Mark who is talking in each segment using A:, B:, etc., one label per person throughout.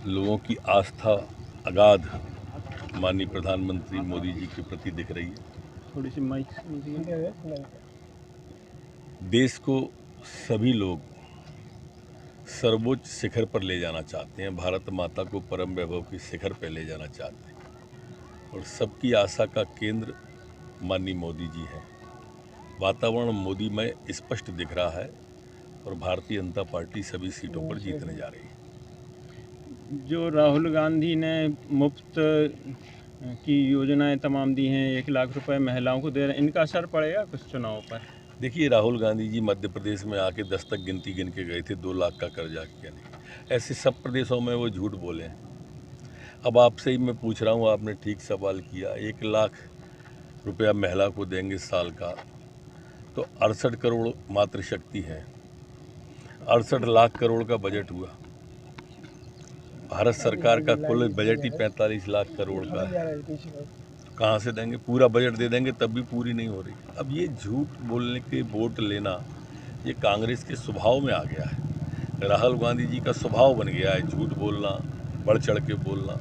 A: लोगों की आस्था अगाध माननीय प्रधानमंत्री मोदी जी के प्रति दिख रही है।
B: थोड़ी सी माइक
A: देश को सभी लोग सर्वोच्च शिखर पर ले जाना चाहते हैं, भारत माता को परम वैभव की शिखर पर ले जाना चाहते हैं और सबकी आशा का केंद्र माननीय मोदी जी हैं। वातावरण मोदी में स्पष्ट दिख रहा है और भारतीय जनता पार्टी सभी सीटों पर जीतने जा रही है।
B: जो राहुल गांधी ने मुफ्त की योजनाएं तमाम दी हैं, 1 लाख रुपए महिलाओं को दे रहे हैं, इनका असर पड़ेगा कुछ चुनाव पर?
A: देखिए, राहुल गांधी जी मध्य प्रदेश में आके 10 तक गिनती गिन के गए थे, 2 लाख का कर्जा किया नहीं। ऐसे सब प्रदेशों में वो झूठ बोले हैं। अब आपसे ही मैं पूछ रहा हूँ, आपने ठीक सवाल किया। 1 लाख रुपया महिला को देंगे साल का, तो 68 करोड़ मातृशक्ति है, 68 लाख करोड़ का बजट हुआ। भारत सरकार का कुल बजट ही 45 लाख करोड़ का है। कहाँ से देंगे? पूरा बजट दे देंगे तब भी पूरी नहीं हो रही। अब ये झूठ बोलने के वोट लेना, ये कांग्रेस के स्वभाव में आ गया है। राहुल गांधी जी का स्वभाव बन गया है झूठ बोलना, बढ़ चढ़ के बोलना,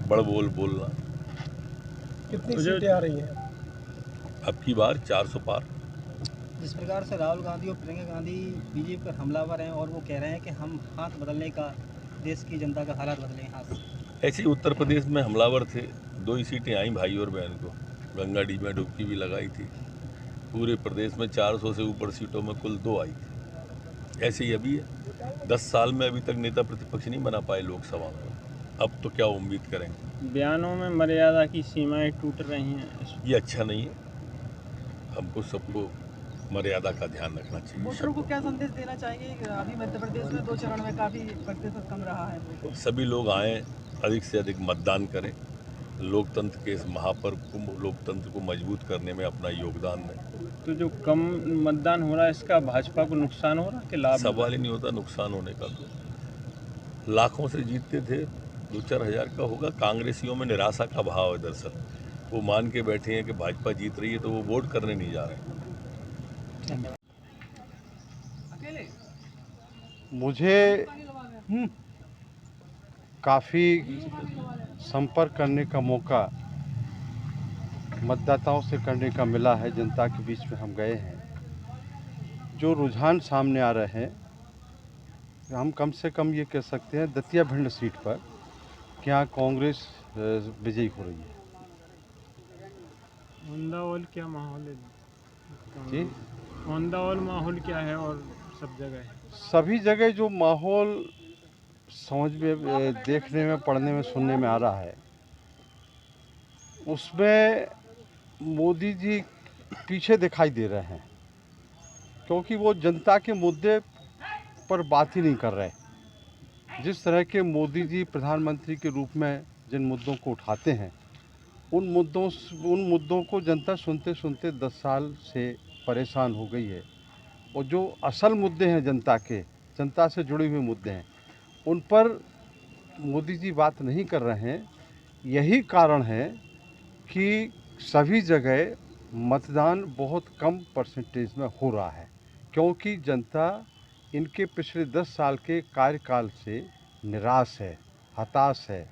A: बड़ बोल बोलना।
C: कितनी सीटें आ रही हैं?
A: अब की बार 400 पार।
C: जिस प्रकार से राहुल गांधी और प्रियंका गांधी बीजेपी पर हमलावर हैं और वो कह रहे हैं कि हम हाथ बदलने का, देश की जनता का हालात बदलें हाथ।
A: ऐसे ही उत्तर प्रदेश में हमलावर थे, 2 ही सीटें आई भाई और बहन को। गंगा डी में डुबकी भी लगाई थी। पूरे प्रदेश में 400 से ऊपर सीटों में कुल 2 आई थी। ऐसे ही अभी है। 10 साल में अभी तक नेता प्रतिपक्ष नहीं बना पाए लोकसभा में। अब तो क्या उम्मीद करेंगे?
B: बयानों में मर्यादा की सीमाएं टूट रही हैं।
A: ये अच्छा नहीं है। हमको सबको मर्यादा का ध्यान रखना चाहिए।
C: वोटरों को क्या संदेश देना चाहिए? अभी मध्य प्रदेश में 2 चरण में काफ़ी प्रतिशत कम रहा है।
A: सभी लोग आएँ, अधिक से अधिक मतदान करें, लोकतंत्र के इस महापर्व को, लोकतंत्र को मजबूत करने में अपना योगदान दें।
B: तो जो कम मतदान हो रहा है, इसका भाजपा को नुकसान हो रहा है कि लाभ?
A: सवाल ही नहीं होता नुकसान होने का। तो लाखों से जीतते थे, 2-4 हज़ार का होगा। कांग्रेसियों में निराशा का भाव है। दरअसल वो मान के बैठे हैं कि भाजपा जीत रही है, तो वो वोट करने नहीं जा रहे।
D: मुझे काफ़ी संपर्क करने का मौका मतदाताओं से करने का मिला है। जनता के बीच में हम गए हैं। जो रुझान सामने आ रहे हैं, हम कम से कम ये कह सकते हैं दतिया भिंड सीट पर कि यहाँ कांग्रेस विजयी हो रही है।
B: औंधावल क्या माहौल है
D: जी,
B: औंधावल माहौल क्या है? और सब जगह
D: सभी जगह जो माहौल समझ में, देखने में, पढ़ने में, सुनने में आ रहा है, उसमें मोदी जी पीछे दिखाई दे रहे हैं, क्योंकि वो जनता के मुद्दे पर बात ही नहीं कर रहे। जिस तरह के मोदी जी प्रधानमंत्री के रूप में जिन मुद्दों को उठाते हैं, उन मुद्दों को जनता सुनते सुनते 10 साल से परेशान हो गई है। और जो असल मुद्दे हैं जनता के, जनता से जुड़े हुए मुद्दे हैं, उन पर मोदी जी बात नहीं कर रहे हैं। यही कारण है कि सभी जगह मतदान बहुत कम परसेंटेज में हो रहा है, क्योंकि जनता इनके पिछले 10 साल के कार्यकाल से निराश है, हताश है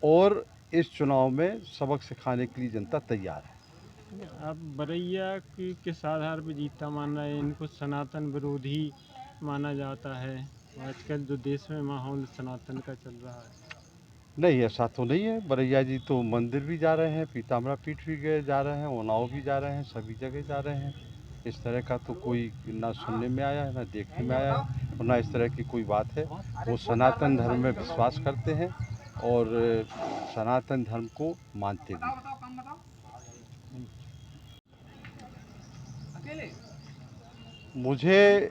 D: और इस चुनाव में सबक सिखाने के लिए जनता तैयार है।
B: आप बरैया की किस आधार पर जीतता मान रहे हैं? इनको सनातन विरोधी माना जाता है। आजकल जो देश में माहौल सनातन का चल रहा है।
D: नहीं, ऐसा तो नहीं है। बरैया जी तो मंदिर भी जा रहे हैं, पीताम्बरा पीठ भी गए जा रहे हैं, उन्नाव भी जा रहे हैं, सभी जगह जा रहे हैं। इस तरह का तो कोई ना सुनने में आया है, ना देखने में आया है और ना इस तरह की कोई बात है। वो सनातन धर्म में विश्वास करते हैं और सनातन धर्म को मानते भी हैं। मुझे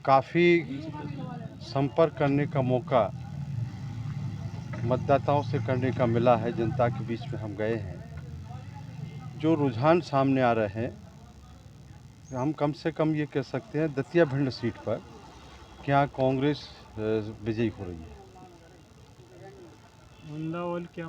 D: काफ़ी संपर्क करने का मौका मतदाताओं से करने का मिला है। जनता के बीच में हम गए हैं। जो रुझान सामने आ रहे हैं, हम कम से कम ये कह सकते हैं दतिया भिंड सीट पर कि यहाँ कांग्रेस विजयी हो रही है।
B: औंधावल क्या